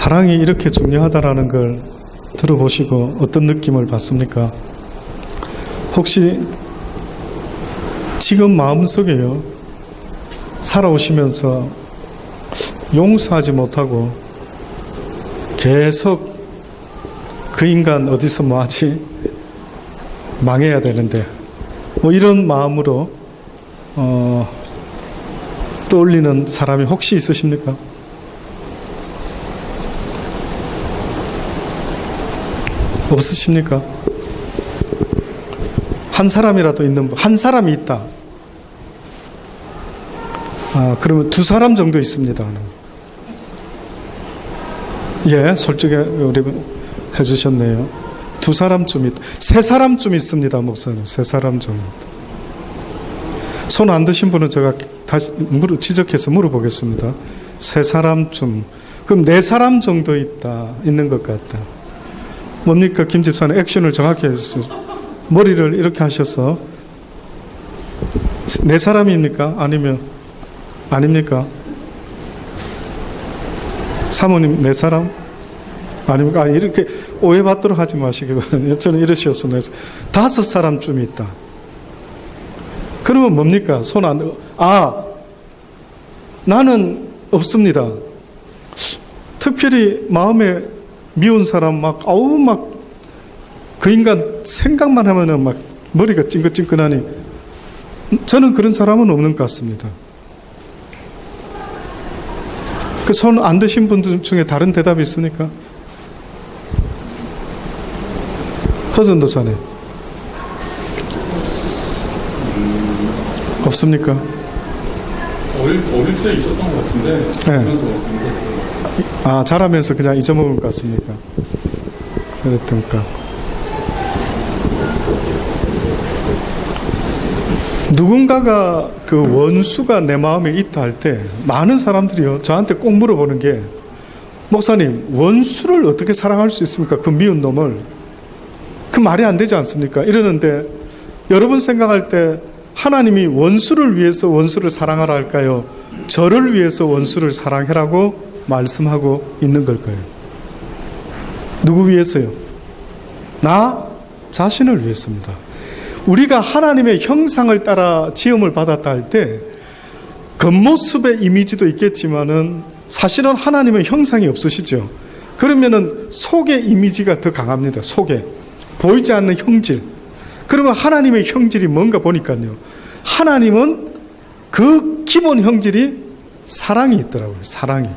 사랑이 이렇게 중요하다라는 걸 들어보시고 어떤 느낌을 받습니까? 혹시 지금 마음속에요, 살아오시면서 용서하지 못하고 계속 그 인간 어디서 뭐하지? 망해야 되는데 뭐 이런 마음으로 떠올리는 사람이 혹시 있으십니까? 없으십니까? 한 사람이라도 있는 분, 한 사람이 있다. 그러면 두 사람 정도 있습니다. 예, 솔직히 우리 해주셨네요. 두 사람쯤 있다. 세 사람쯤 있습니다, 목사님. 세 사람 정도. 손 안 드신 분은 제가 다시 지적해서 물어보겠습니다. 세 사람쯤. 그럼 네 사람 정도 있는 것 같다. 뭡니까? 김 집사는 액션을 정확히 해주세요. 머리를 이렇게 하셔서 네 사람입니까? 아니면 아닙니까? 사모님 네 사람? 아닙니까? 이렇게 오해받도록 하지 마시기. 저는 이러셨어. 다섯 사람쯤 있다. 그러면 뭡니까? 손 안, 나는 없습니다. 특별히 마음에 미운 사람 그 인간 생각만 하면은 막 머리가 찡긋찡긋하니 저는 그런 사람은 없는 것 같습니다. 그 손 안 드신 분들 중에 다른 대답이 있습니까? 허전도사님 없습니까? 어릴 때 있었던 것 같은데. 네. 자라면서 그냥 잊어먹은 것 같습니까? 그랬던 것 같고. 누군가가 그 원수가 내 마음에 있다 할 때 많은 사람들이요 저한테 꼭 물어보는 게, 목사님 원수를 어떻게 사랑할 수 있습니까? 그 미운 놈을. 그 말이 안 되지 않습니까? 이러는데 여러분 생각할 때 하나님이 원수를 위해서 원수를 사랑하라 할까요? 저를 위해서 원수를 사랑해라고 말씀하고 있는 걸까요? 누구 위해서요? 나 자신을 위해서입니다. 우리가 하나님의 형상을 따라 지음을 받았다 할 때 겉모습의 이미지도 있겠지만은 사실은 하나님의 형상이 없으시죠. 그러면은 속의 이미지가 더 강합니다. 속에 보이지 않는 형질. 그러면 하나님의 형질이 뭔가 보니까요, 하나님은 그 기본 형질이 사랑이 있더라고요. 사랑이.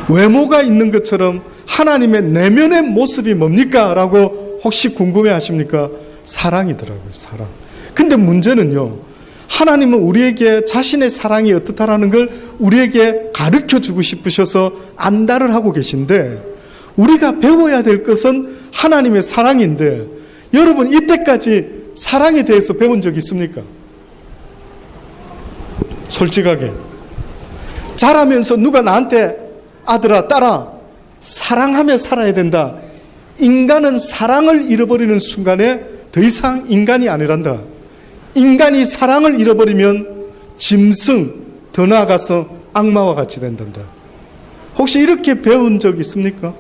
외모가 있는 것처럼 하나님의 내면의 모습이 뭡니까? 라고 혹시 궁금해 하십니까? 사랑이더라고요. 사랑. 근데 문제는요, 하나님은 우리에게 자신의 사랑이 어떻다라는 걸 우리에게 가르쳐 주고 싶으셔서 안달을 하고 계신데, 우리가 배워야 될 것은 하나님의 사랑인데, 여러분 이때까지 사랑에 대해서 배운 적 있습니까? 솔직하게. 자라면서 누가 나한테 아들아 딸아 사랑하며 살아야 된다. 인간은 사랑을 잃어버리는 순간에 더 이상 인간이 아니란다. 인간이 사랑을 잃어버리면 짐승, 더 나아가서 악마와 같이 된단다. 혹시 이렇게 배운 적 있습니까?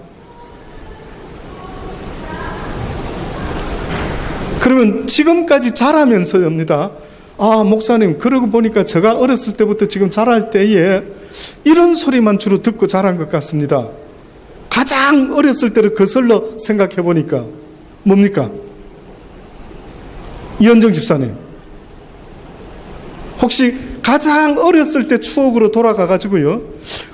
그러면 지금까지 자라면서입니다. 목사님, 그러고 보니까 제가 어렸을 때부터 지금 자랄 때에 이런 소리만 주로 듣고 자란 것 같습니다. 가장 어렸을 때를 거슬러 생각해 보니까 뭡니까? 이현정 집사님, 혹시 가장 어렸을 때 추억으로 돌아가 가지고요,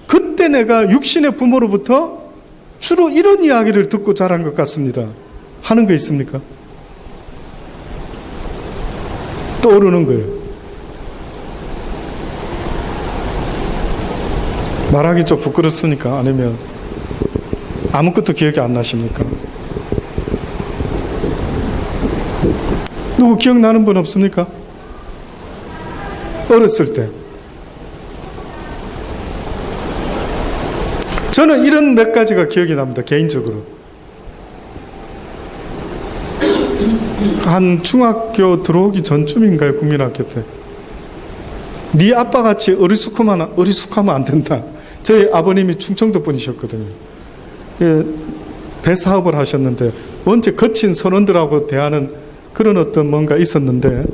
그때 내가 육신의 부모로부터 주로 이런 이야기를 듣고 자란 것 같습니다. 하는 거 있습니까? 떠오르는 거예요. 말하기 좀 부끄럽습니까? 아니면 아무것도 기억이 안 나십니까? 누구 기억나는 분 없습니까? 어렸을 때. 저는 이런 몇 가지가 기억이 납니다. 개인적으로. 한 중학교 들어오기 전쯤인가요? 국민학교 때. 네 아빠같이 어리숙하면 안 된다. 저희 아버님이 충청도 분이셨거든요. 배 사업을 하셨는데 원체 거친 선원들하고 대하는 그런 어떤 뭔가 있었는데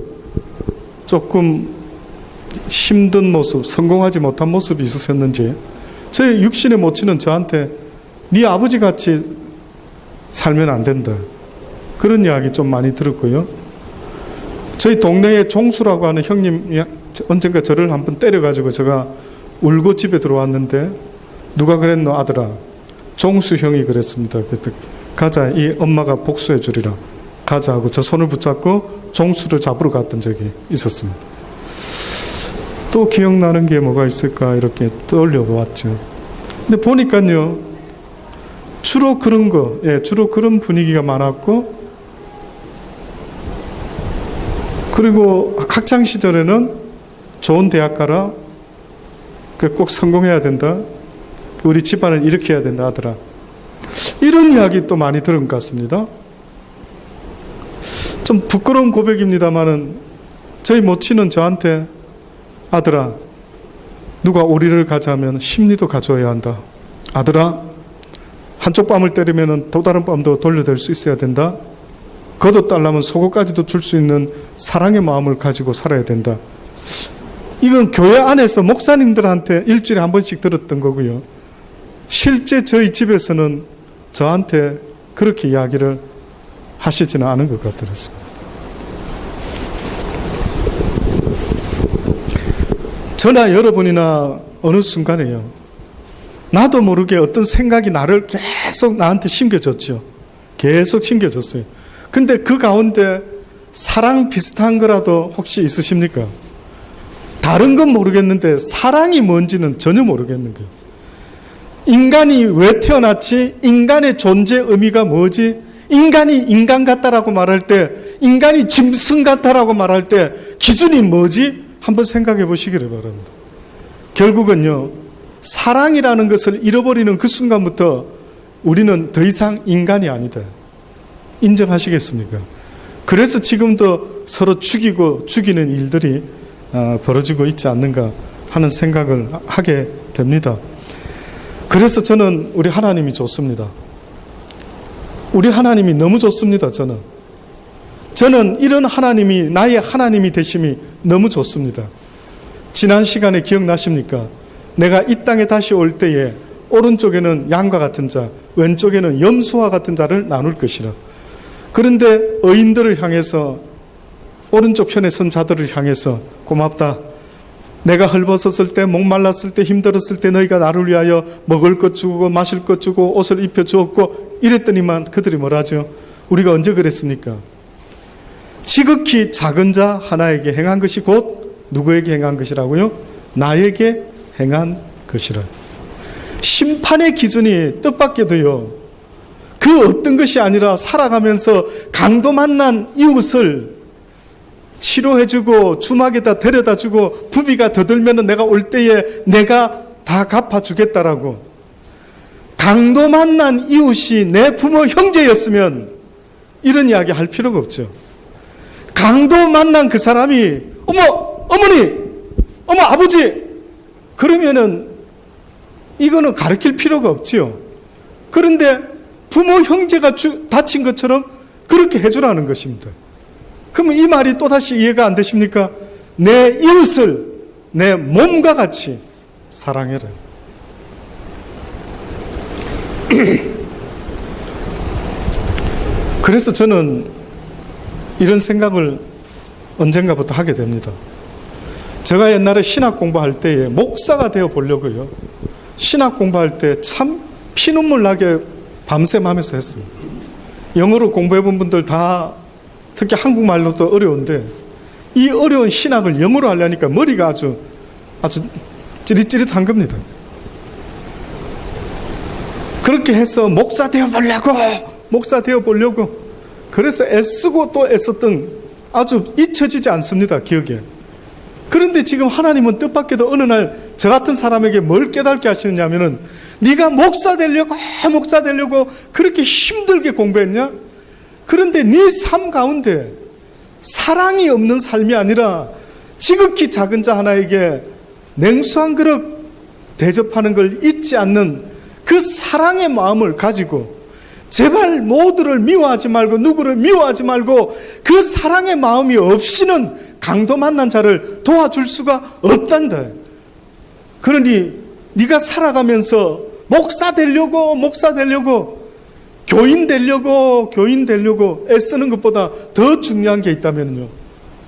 조금 힘든 모습, 성공하지 못한 모습이 있으셨는지 저희 육신의 모친은 저한테 네 아버지 같이 살면 안 된다, 그런 이야기 좀 많이 들었고요. 저희 동네에 종수라고 하는 형님 언젠가 저를 한번 때려가지고 제가 울고 집에 들어왔는데 누가 그랬노 아들아? 종수 형이 그랬습니다. 그때 가자, 이 엄마가 복수해 주리라, 가자 하고 저 손을 붙잡고 종수를 잡으러 갔던 적이 있었습니다. 또 기억나는 게 뭐가 있을까 이렇게 떠올려 보았죠. 근데 보니까요, 주로 그런 거, 주로 그런 분위기가 많았고, 그리고 학창 시절에는 좋은 대학 가라, 꼭 성공해야 된다, 우리 집안은 이렇게 해야 된다 하더라, 이런 이야기 또 많이 들은 것 같습니다. 좀 부끄러운 고백입니다만은 저희 모친은 저한테 아들아, 누가 오리를 가자면 심리도 가져야 한다, 아들아 한쪽 뺨을 때리면 또 다른 뺨도 돌려댈 수 있어야 된다, 거둬달라면 속옷까지도 줄 수 있는 사랑의 마음을 가지고 살아야 된다. 이건 교회 안에서 목사님들한테 일주일에 한 번씩 들었던 거고요. 실제 저희 집에서는 저한테 그렇게 이야기를 하시지는 않은 것 같더랬습니다. 저나 여러분이나 어느 순간에요, 나도 모르게 어떤 생각이 나를 계속 나한테 심겨졌죠. 계속 심겨졌어요. 근데 그 가운데 사랑 비슷한 거라도 혹시 있으십니까? 다른 건 모르겠는데 사랑이 뭔지는 전혀 모르겠는 거예요. 인간이 왜 태어났지? 인간의 존재 의미가 뭐지? 인간이 인간 같다라고 말할 때, 인간이 짐승 같다라고 말할 때 기준이 뭐지? 한번 생각해 보시기를 바랍니다. 결국은요, 사랑이라는 것을 잃어버리는 그 순간부터 우리는 더 이상 인간이 아니다. 인정하시겠습니까? 그래서 지금도 서로 죽이고 죽이는 일들이 벌어지고 있지 않는가 하는 생각을 하게 됩니다. 그래서 저는 우리 하나님이 좋습니다. 우리 하나님이 너무 좋습니다. 저는 이런 하나님이 나의 하나님이 되심이 너무 좋습니다. 지난 시간에 기억나십니까? 내가 이 땅에 다시 올 때에 오른쪽에는 양과 같은 자, 왼쪽에는 염소와 같은 자를 나눌 것이라. 그런데 의인들을 향해서, 오른쪽 편에 선 자들을 향해서 고맙다, 내가 헐벗었을 때, 목말랐을 때, 힘들었을 때 너희가 나를 위하여 먹을 것 주고 마실 것 주고 옷을 입혀 주었고 이랬더니만 그들이 뭐라죠? 우리가 언제 그랬습니까? 지극히 작은 자 하나에게 행한 것이 곧 누구에게 행한 것이라고요? 나에게 행한 것이라. 심판의 기준이 뜻밖에도요, 그 어떤 것이 아니라 살아가면서 강도 만난 이웃을 치료해주고 주막에다 데려다주고 부비가 더 들면 내가 올 때에 내가 다 갚아주겠다라고. 강도 만난 이웃이 내 부모 형제였으면 이런 이야기 할 필요가 없죠. 강도 만난 그 사람이 어머 어머니 어머 아버지 그러면은 이거는 가르칠 필요가 없지요. 그런데 부모 형제가 다친 것처럼 그렇게 해주라는 것입니다. 그러면 이 말이 또다시 이해가 안 되십니까? 내 이웃을 내 몸과 같이 사랑해라. 그래서 저는 이런 생각을 언젠가부터 하게 됩니다. 제가 옛날에 신학 공부할 때에 목사가 되어 보려고요, 신학 공부할 때 참 피눈물 나게 밤샘 하면서 했습니다. 영어로 공부해 본 분들 다 특히 한국말로도 어려운데 이 어려운 신학을 영어로 하려니까 머리가 아주 찌릿찌릿한 겁니다. 그렇게 해서 목사 되어 보려고 그래서 애쓰고 또 애썼던, 아주 잊혀지지 않습니다, 기억에. 그런데 지금 하나님은 뜻밖에도 어느 날 저 같은 사람에게 뭘 깨닫게 하시느냐면은, 네가 목사 되려고 그렇게 힘들게 공부했냐? 그런데 네 삶 가운데 사랑이 없는 삶이 아니라 지극히 작은 자 하나에게 냉수 한 그릇 대접하는 걸 잊지 않는 그 사랑의 마음을 가지고 제발 모두를 미워하지 말고 누구를 미워하지 말고 그 사랑의 마음이 없이는 강도 만난 자를 도와줄 수가 없단다. 그러니 네가 살아가면서 목사 되려고 교인 되려고 애쓰는 것보다 더 중요한 게 있다면요,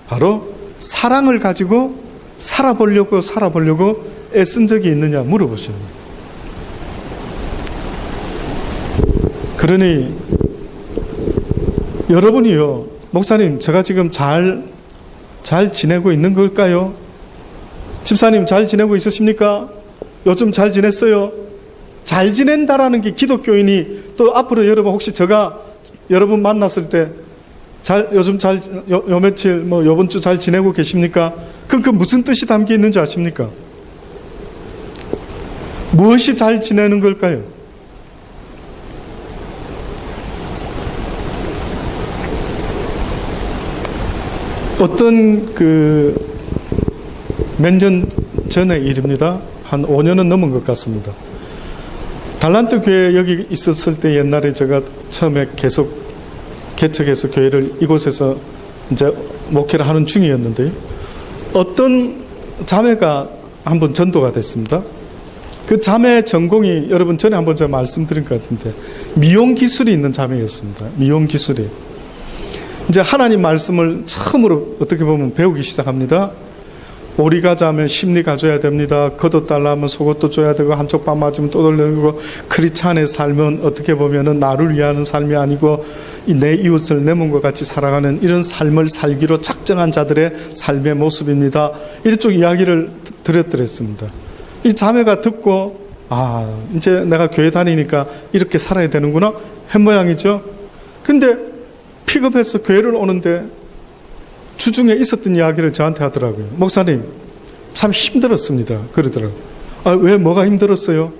바로 사랑을 가지고 살아보려고 애쓴 적이 있느냐 물어보셔요. 그러니 여러분이요, 목사님 제가 지금 잘 지내고 있는 걸까요? 집사님 잘 지내고 있으십니까? 요즘 잘 지냈어요? 잘 지낸다라는 게 기독교인이 또 앞으로 여러분 혹시 제가 여러분 만났을 때 요즘 요 며칠 요번 주 잘 지내고 계십니까? 그럼 그 무슨 뜻이 담겨 있는지 아십니까? 무엇이 잘 지내는 걸까요? 어떤 몇 년 전의 일입니다. 한 5년은 넘은 것 같습니다. 달란트 교회 여기 있었을 때 옛날에 제가 처음에 계속 개척해서 교회를 이곳에서 이제 목회를 하는 중이었는데요. 어떤 자매가 한번 전도가 됐습니다. 그 자매 전공이 여러분 전에 한번 제가 말씀드린 것 같은데 미용 기술이 있는 자매였습니다. 미용 기술이. 이제 하나님 말씀을 처음으로 어떻게 보면 배우기 시작합니다. 오리 가자면 심리 가져야 됩니다. 겉옷 달라면 속옷도 줘야 되고 한쪽 밥 맞으면 또 돌려주고 크리스찬의 삶은 어떻게 보면은 나를 위하는 삶이 아니고 내 이웃을 내 몸과 같이 살아가는 이런 삶을 살기로 작정한 자들의 삶의 모습입니다. 이쪽 이야기를 드렸더랬습니다. 이 자매가 듣고 이제 내가 교회 다니니까 이렇게 살아야 되는구나 한 모양이죠. 근데 픽업해서 교회를 오는데 주중에 있었던 이야기를 저한테 하더라고요. 목사님 참 힘들었습니다. 그러더라고요. 왜 뭐가 힘들었어요?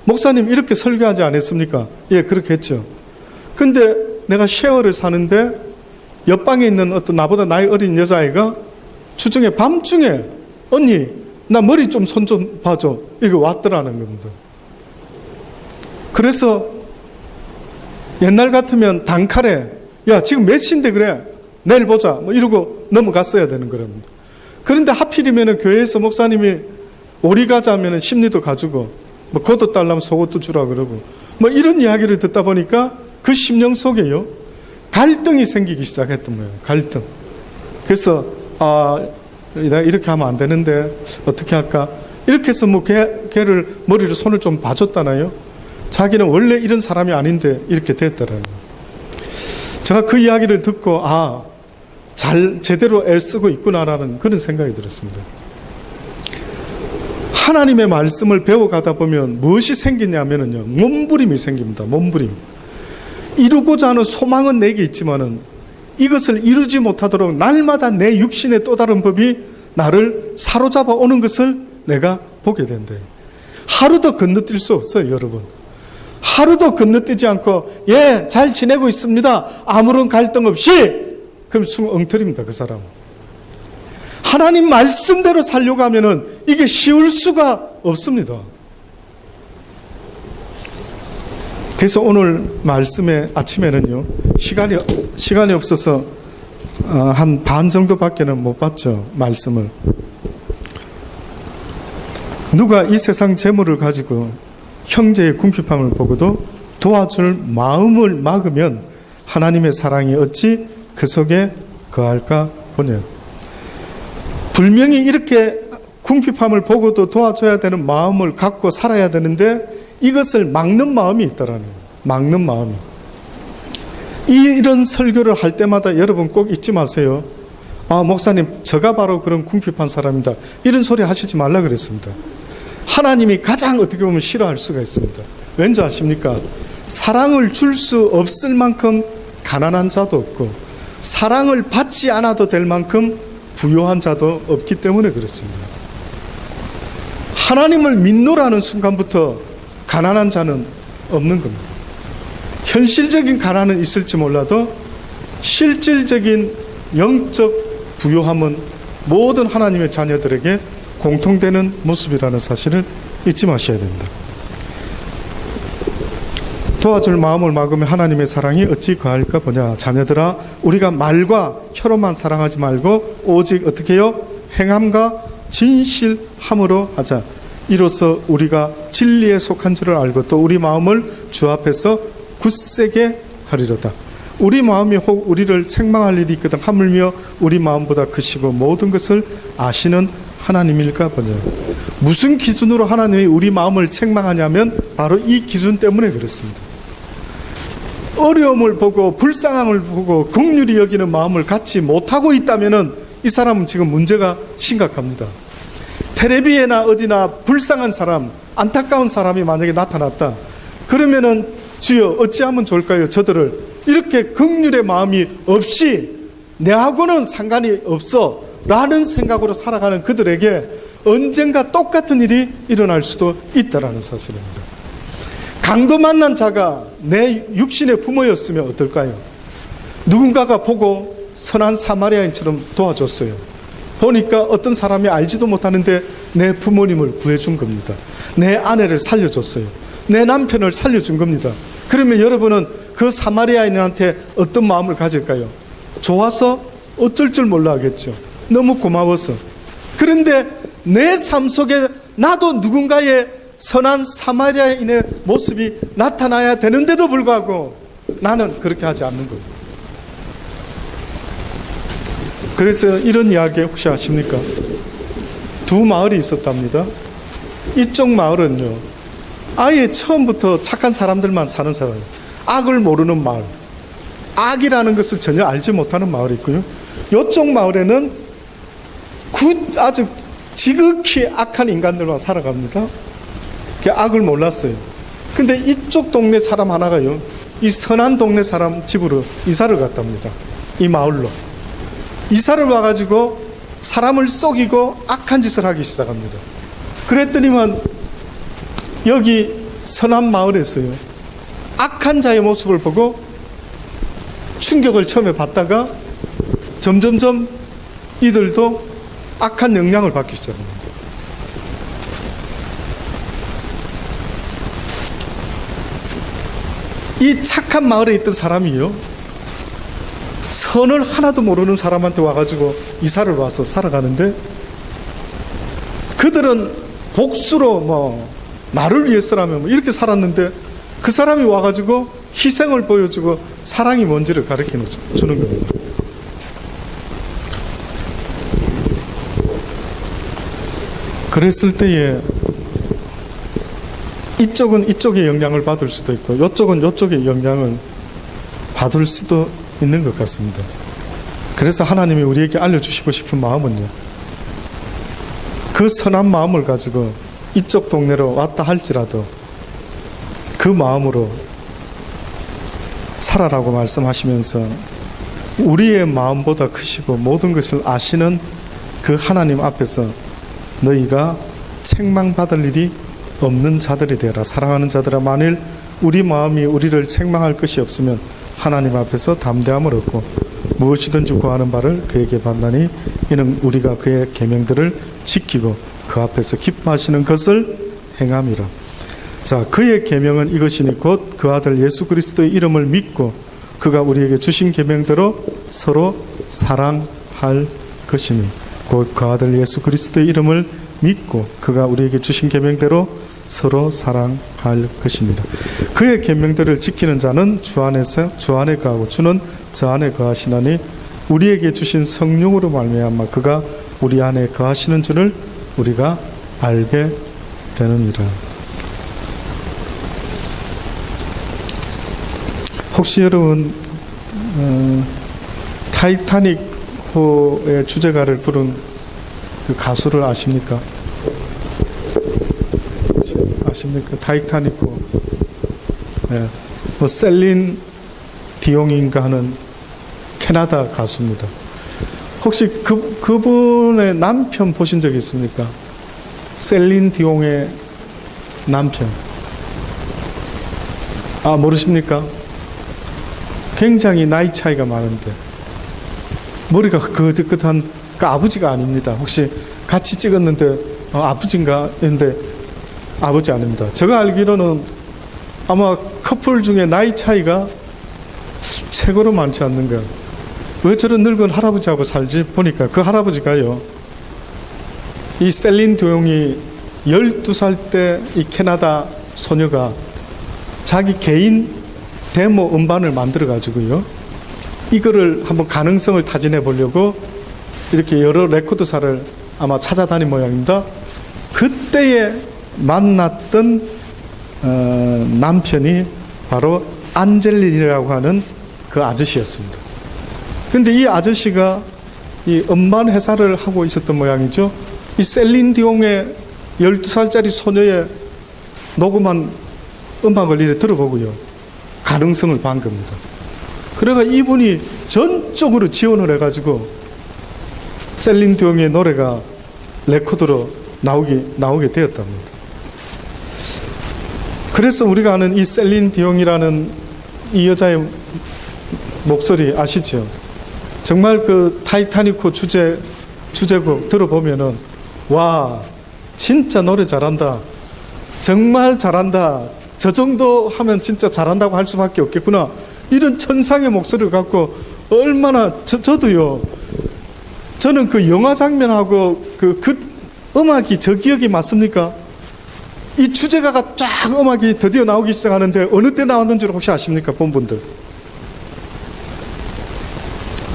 목사님 이렇게 설교하지 않았습니까? 예, 그렇게 했죠. 근데 내가 쉐어를 사는데 옆방에 있는 어떤 나보다 나이 어린 여자아이가 주중에 밤중에 언니 나 머리 좀 손 좀 봐줘 이게 왔더라는 겁니다. 그래서 옛날 같으면 단칼에 야 지금 몇 시인데 그래 내일 보자 이러고 넘어갔어야 되는 거랍니다. 그런데 하필이면 교회에서 목사님이 오리 가자면 심리도 가지고 겉옷 달라면 속옷도 주라 그러고 이런 이야기를 듣다 보니까 그 심령 속에요 갈등이 생기기 시작했던 거예요. 갈등. 그래서 내가 이렇게 하면 안 되는데 어떻게 할까? 이렇게 해서 걔를 머리를 손을 좀 봐줬다나요? 자기는 원래 이런 사람이 아닌데 이렇게 됐다라는 거예요. 제가 그 이야기를 듣고 제대로 애쓰고 있구나라는 그런 생각이 들었습니다. 하나님의 말씀을 배워가다 보면 무엇이 생기냐면요, 몸부림이 생깁니다. 몸부림. 이루고자 하는 소망은 내게 있지만은 이것을 이루지 못하도록 날마다 내 육신의 또 다른 법이 나를 사로잡아 오는 것을 내가 보게 된대. 하루도 건너뛸 수 없어요, 여러분. 하루도 건너뛰지 않고 잘 지내고 있습니다. 아무런 갈등 없이 그럼 엉터리입니다. 그 사람은. 하나님 말씀대로 살려고 하면은 이게 쉬울 수가 없습니다. 그래서 오늘 말씀에 아침에는요 시간이 없어서 한 반 정도밖에는 못 봤죠. 말씀을. 누가 이 세상 재물을 가지고 형제의 궁핍함을 보고도 도와줄 마음을 막으면 하나님의 사랑이 어찌 그 속에 거할까 보냐. 분명히 이렇게 궁핍함을 보고도 도와줘야 되는 마음을 갖고 살아야 되는데 이것을 막는 마음이 있다라는 거예요. 막는 마음이. 이런 설교를 할 때마다 여러분 꼭 잊지 마세요. 목사님 저가 바로 그런 궁핍한 사람이다 이런 소리 하시지 말라 그랬습니다. 하나님이 가장 어떻게 보면 싫어할 수가 있습니다. 왠지 아십니까? 사랑을 줄 수 없을 만큼 가난한 자도 없고 사랑을 받지 않아도 될 만큼 부요한 자도 없기 때문에 그렇습니다. 하나님을 믿노라는 순간부터 가난한 자는 없는 겁니다. 현실적인 가난은 있을지 몰라도 실질적인 영적 부요함은 모든 하나님의 자녀들에게 공통되는 모습이라는 사실을 잊지 마셔야 됩니다. 도와줄 마음을 막으면 하나님의 사랑이 어찌 거할까 보냐. 자녀들아, 우리가 말과 혀로만 사랑하지 말고 오직 어떻게 해요? 행함과 진실함으로 하자. 이로써 우리가 진리에 속한 줄을 알고 또 우리 마음을 주 앞에서 굳세게 하리로다. 우리 마음이 혹 우리를 책망할 일이 있거든 하물며 우리 마음보다 크시고 모든 것을 아시는 하나님일까 보냐. 무슨 기준으로 하나님이 우리 마음을 책망하냐면 바로 이 기준 때문에 그렇습니다. 어려움을 보고 불쌍함을 보고 긍휼히 여기는 마음을 갖지 못하고 있다면 이 사람은 지금 문제가 심각합니다. 텔레비에나 어디나 불쌍한 사람, 안타까운 사람이 만약에 나타났다. 그러면은 주여 어찌하면 좋을까요? 저들을 이렇게 긍휼의 마음이 없이 내하고는 상관이 없어 라는 생각으로 살아가는 그들에게 언젠가 똑같은 일이 일어날 수도 있다라는 사실입니다. 강도 만난 자가 내 육신의 부모였으면 어떨까요? 누군가가 보고 선한 사마리아인처럼 도와줬어요. 보니까 어떤 사람이 알지도 못하는데 내 부모님을 구해준 겁니다. 내 아내를 살려줬어요. 내 남편을 살려준 겁니다. 그러면 여러분은 그 사마리아인한테 어떤 마음을 가질까요? 좋아서 어쩔 줄 몰라 하겠죠. 너무 고마워서. 그런데 내 삶 속에 나도 누군가의 선한 사마리아인의 모습이 나타나야 되는데도 불구하고 나는 그렇게 하지 않는 겁니다. 그래서 이런 이야기 혹시 아십니까? 두 마을이 있었답니다. 이쪽 마을은요, 아예 처음부터 착한 사람들만 사는 사람이에요. 악을 모르는 마을, 악이라는 것을 전혀 알지 못하는 마을이 있고요. 이쪽 마을에는 아주 지극히 악한 인간들만 살아갑니다. 악을 몰랐어요. 근데 이쪽 동네 사람 하나가요, 이 선한 동네 사람 집으로 이사를 갔답니다. 이 마을로 이사를 와가지고 사람을 속이고 악한 짓을 하기 시작합니다. 그랬더니만 여기 선한 마을에서요, 악한 자의 모습을 보고 충격을 처음에 받다가 점점점 이들도 악한 영향을 받기 시작합니다. 이 착한 마을에 있던 사람이요, 선을 하나도 모르는 사람한테 와가지고 이사를 와서 살아가는데, 그들은 복수로 나를 위해서라면 이렇게 살았는데, 그 사람이 와가지고 희생을 보여주고 사랑이 뭔지를 가르쳐 주는 겁니다. 그랬을 때에 이쪽은 이쪽의 영향을 받을 수도 있고 이쪽은 이쪽의 영향을 받을 수도 있는 것 같습니다. 그래서 하나님이 우리에게 알려주시고 싶은 마음은요, 그 선한 마음을 가지고 이쪽 동네로 왔다 할지라도 그 마음으로 살아라고 말씀하시면서 우리의 마음보다 크시고 모든 것을 아시는 그 하나님 앞에서 너희가 책망받을 일이 없는 자들이 되어라. 사랑하는 자들아, 만일 우리 마음이 우리를 책망할 것이 없으면 하나님 앞에서 담대함을 얻고 무엇이든지 구하는 바를 그에게 받나니 이는 우리가 그의 계명들을 지키고 그 앞에서 기뻐하시는 것을 행함이라. 자, 그의 계명은 이것이니 곧 그 아들 예수 그리스도의 이름을 믿고 그가 우리에게 주신 계명대로 서로 사랑할 것이니, 곧 그 아들 예수 그리스도의 이름을 믿고 그가 우리에게 주신 계명대로 서로 사랑할 것이니라. 그의 계명들을 지키는 자는 주 안에서 주 안에 거하고 주는 저 안에 거하시나니 우리에게 주신 성령으로 말미암아 그가 우리 안에 거하시는 줄을 우리가 알게 되느니라. 혹시 여러분 타이타닉호의 주제가를 부른 그 가수를 아십니까? 아십니까? 타이타닉호. 네. 셀린 디옹인가 하는 캐나다 가수입니다. 혹시 그분의 남편 보신 적 있습니까? 셀린 디옹의 남편. 아, 모르십니까? 굉장히 나이 차이가 많은데 머리가 그긋한 그 아버지가 아닙니다. 혹시 같이 찍었는데 아버지인가 했는데 아버지 아닙니다. 제가 알기로는 아마 커플 중에 나이 차이가 최고로 많지 않는가. 왜 저런 늙은 할아버지하고 살지? 보니까 그 할아버지가요, 이 셀린 디옹이 12살 때 이 캐나다 소녀가 자기 개인 데모 음반을 만들어 가지고요, 이거를 한번 가능성을 타진해 보려고 이렇게 여러 레코드사를 아마 찾아다닌 모양입니다. 그때에 만났던 남편이 바로 안젤린이라고 하는 그 아저씨였습니다. 근데 이 아저씨가 이 음반 회사를 하고 있었던 모양이죠. 이 셀린 디옹의 12살짜리 소녀의 녹음한 음악을 이래 들어보고요, 가능성을 본 겁니다. 그래가 이분이 전적으로 지원을 해가지고 셀린 디옹의 노래가 레코드로 나오게 되었답니다. 그래서 우리가 아는 이 셀린 디옹이라는 이 여자의 목소리 아시죠? 정말 그 타이타닉호 주제곡 들어보면은, 와, 진짜 노래 잘한다, 정말 잘한다, 저 정도 하면 진짜 잘한다고 할 수밖에 없겠구나, 이런 천상의 목소리를 갖고 얼마나 저도요, 저는 그 영화 장면하고 그 음악이 저 기억이 맞습니까? 이 주제가가 쫙 음악이 드디어 나오기 시작하는데 어느 때 나왔는지 혹시 아십니까? 본 분들.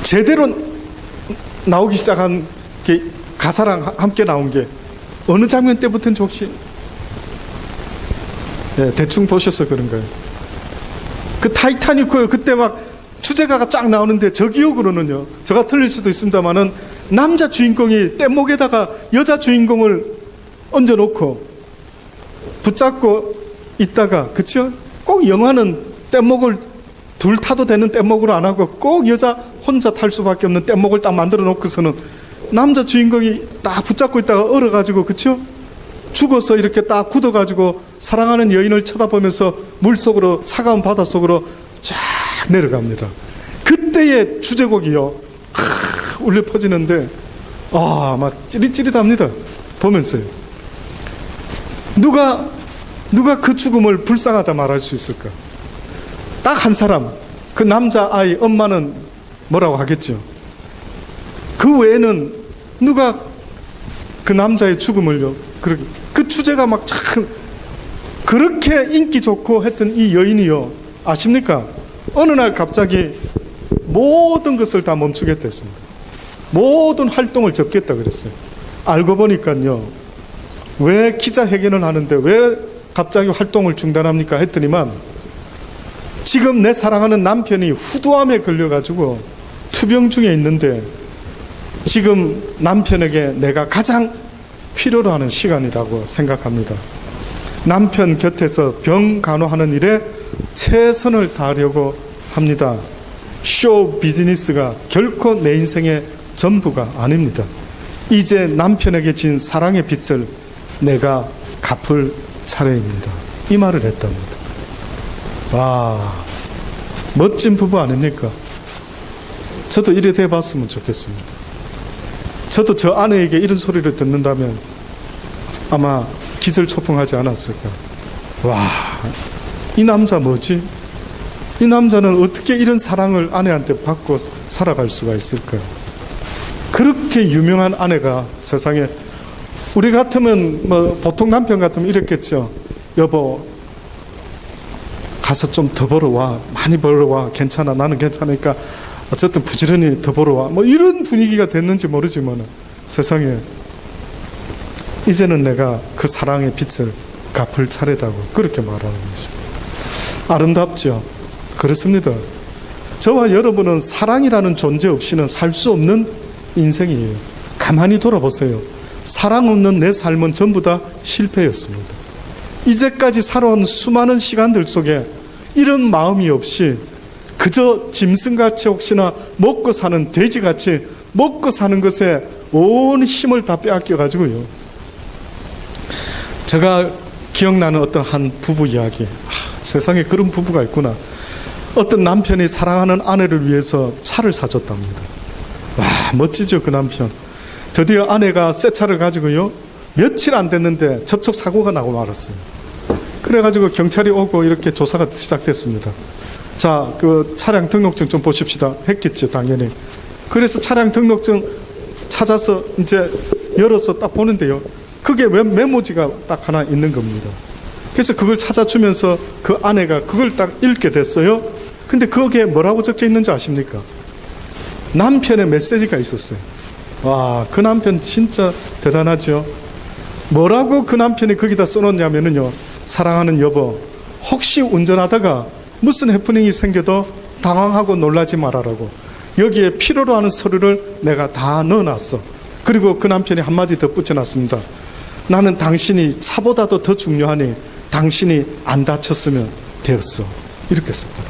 제대로 나오기 시작한 게, 가사랑 함께 나온 게 어느 장면 때부터인지 혹시 대충 보셔서 그런가요? 그 타이타닉호요, 그때 막 주제가가 쫙 나오는데 저 기억으로는요, 제가 틀릴 수도 있습니다만은 남자 주인공이 뗏목에다가 여자 주인공을 얹어놓고 붙잡고 있다가, 그쵸? 꼭 영화는 뗏목을 둘 타도 되는 뗏목으로 안 하고 꼭 여자 혼자 탈 수밖에 없는 뗏목을 딱 만들어 놓고서는 남자 주인공이 딱 붙잡고 있다가 얼어가지고, 그쵸? 죽어서 이렇게 딱 굳어가지고 사랑하는 여인을 쳐다보면서 물속으로, 차가운 바닷속으로 쫙 내려갑니다. 그때의 주제곡이요, 울려 퍼지는데, 막 찌릿찌릿합니다. 보면서요. 누가 그 죽음을 불쌍하다 말할 수 있을까? 딱 한 사람, 그 남자아이 엄마는 뭐라고 하겠죠. 그 외에는 누가 그 남자의 죽음을요, 그 주제가 막 참 그렇게 인기 좋고 했던 이 여인이요, 아십니까? 어느 날 갑자기 모든 것을 다 멈추겠다 했습니다. 모든 활동을 접겠다 그랬어요. 알고 보니까요, 왜 기자회견을 하는데 왜 갑자기 활동을 중단합니까 했더니만, 지금 내 사랑하는 남편이 후두암에 걸려가지고 투병 중에 있는데 지금 남편에게 내가 가장 필요로 하는 시간이라고 생각합니다. 남편 곁에서 병 간호하는 일에 최선을 다하려고 합니다. 쇼 비즈니스가 결코 내 인생의 전부가 아닙니다. 이제 남편에게 진 사랑의 빚을 내가 갚을 차례입니다. 이 말을 했답니다. 와, 멋진 부부 아닙니까? 저도 이래 돼봤으면 좋겠습니다. 저도 저 아내에게 이런 소리를 듣는다면 아마 기절초풍하지 않았을까. 와, 이 남자 뭐지? 이 남자는 어떻게 이런 사랑을 아내한테 받고 살아갈 수가 있을까? 그렇게 유명한 아내가 세상에, 우리 같으면 뭐 보통 남편 같으면 이랬겠죠. 여보, 가서 좀 더 벌어와, 많이 벌어와, 괜찮아, 나는 괜찮으니까 어쨌든 부지런히 더 벌어와, 뭐 이런 분위기가 됐는지 모르지만 세상에, 이제는 내가 그 사랑의 빚을 갚을 차례다고 그렇게 말하는 것입니다. 아름답죠? 그렇습니다. 저와 여러분은 사랑이라는 존재 없이는 살 수 없는 인생이에요. 가만히 돌아보세요. 사랑 없는 내 삶은 전부 다 실패였습니다. 이제까지 살아온 수많은 시간들 속에 이런 마음이 없이 그저 짐승같이 혹시나 먹고 사는 돼지같이 먹고 사는 것에 온 힘을 다 빼앗겨가지고요. 제가 기억나는 어떤 한 부부 이야기. 세상에 그런 부부가 있구나. 어떤 남편이 사랑하는 아내를 위해서 차를 사줬답니다. 와, 멋지죠, 그 남편. 드디어 아내가 새 차를 가지고요, 며칠 안 됐는데 접촉사고가 나고 말았어요. 그래가지고 경찰이 오고 이렇게 조사가 시작됐습니다. 자, 그 차량 등록증 좀 보십시다. 했겠죠, 당연히. 그래서 차량 등록증 찾아서 이제 열어서 딱 보는데요. 그게 왜 메모지가 딱 하나 있는 겁니다. 그래서 그걸 찾아주면서 그 아내가 그걸 딱 읽게 됐어요. 근데 거기에 뭐라고 적혀 있는지 아십니까? 남편의 메시지가 있었어요. 와, 그 남편 진짜 대단하죠. 뭐라고 그 남편이 거기다 써놓냐면요. 사랑하는 여보, 혹시 운전하다가 무슨 해프닝이 생겨도 당황하고 놀라지 말아라고. 여기에 필요로 하는 서류를 내가 다 넣어놨어. 그리고 그 남편이 한마디 더 붙여놨습니다. 나는 당신이 차보다도 더 중요하니 당신이 안 다쳤으면 되었어. 이렇게 썼더라.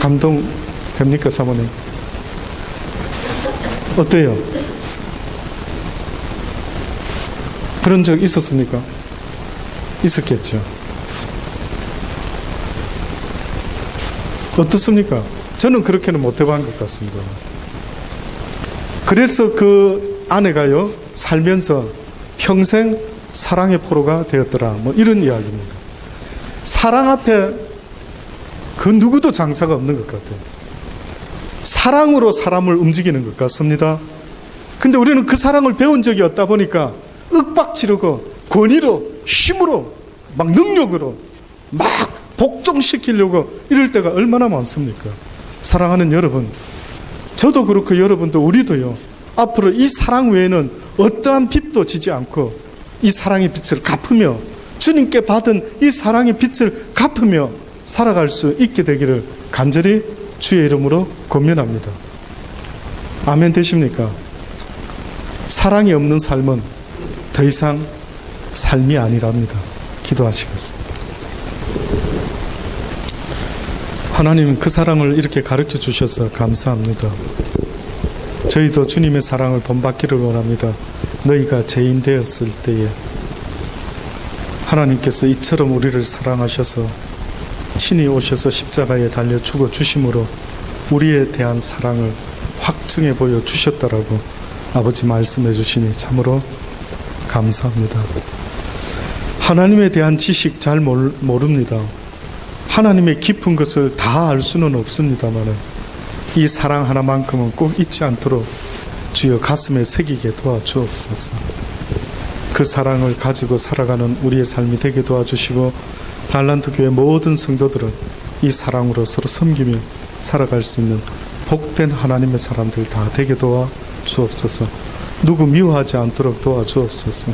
감동됩니까, 사모님? 어때요? 그런 적 있었습니까? 있었겠죠. 어떻습니까? 저는 그렇게는 못 해본 것 같습니다. 그래서 그 아내가요, 살면서 평생 사랑의 포로가 되었더라. 뭐 이런 이야기입니다. 사랑 앞에 그 누구도 장사가 없는 것 같아요. 사랑으로 사람을 움직이는 것 같습니다. 근데 우리는 그 사랑을 배운 적이 없다 보니까 윽박지르고 권위로, 힘으로, 막 능력으로 막 복종시키려고 이럴 때가 얼마나 많습니까? 사랑하는 여러분, 저도 그렇고 여러분도 우리도요, 앞으로 이 사랑 외에는 어떠한 빛도 지지 않고 이 사랑의 빛을 갚으며 주님께 받은 이 사랑의 빛을 갚으며 살아갈 수 있게 되기를 간절히 주의 이름으로 권면합니다. 아멘 되십니까? 사랑이 없는 삶은 더 이상 삶이 아니랍니다. 기도하시겠습니다. 하나님, 그 사랑을 이렇게 가르쳐 주셔서 감사합니다. 저희도 주님의 사랑을 본받기를 원합니다. 너희가 죄인 되었을 때에 하나님께서 이처럼 우리를 사랑하셔서 친히 오셔서 십자가에 달려 죽어 주심으로 우리에 대한 사랑을 확증해 보여 주셨다라고 아버지 말씀해 주시니 참으로 감사합니다. 하나님에 대한 지식 잘 모릅니다. 하나님의 깊은 것을 다 알 수는 없습니다만 이 사랑 하나만큼은 꼭 잊지 않도록 주여 가슴에 새기게 도와주옵소서. 그 사랑을 가지고 살아가는 우리의 삶이 되게 도와주시고 달란트 교회 모든 성도들은 이 사랑으로 서로 섬기며 살아갈 수 있는 복된 하나님의 사람들 다 되게 도와주옵소서. 누구 미워하지 않도록 도와주옵소서.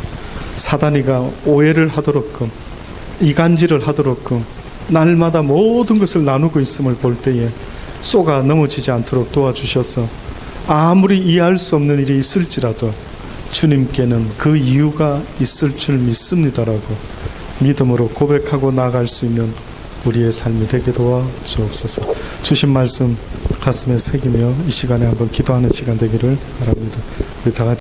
사단이가 오해를 하도록끔 이간질을 하도록끔 날마다 모든 것을 나누고 있음을 볼 때에 쏘가 넘어지지 않도록 도와주셔서 아무리 이해할 수 없는 일이 있을지라도 주님께는 그 이유가 있을 줄 믿습니다라고 믿음으로 고백하고 나아갈 수 있는 우리의 삶이 되게 도와주옵소서. 주신 말씀 가슴에 새기며 이 시간에 한번 기도하는 시간 되기를 바랍니다. 우리 다 같이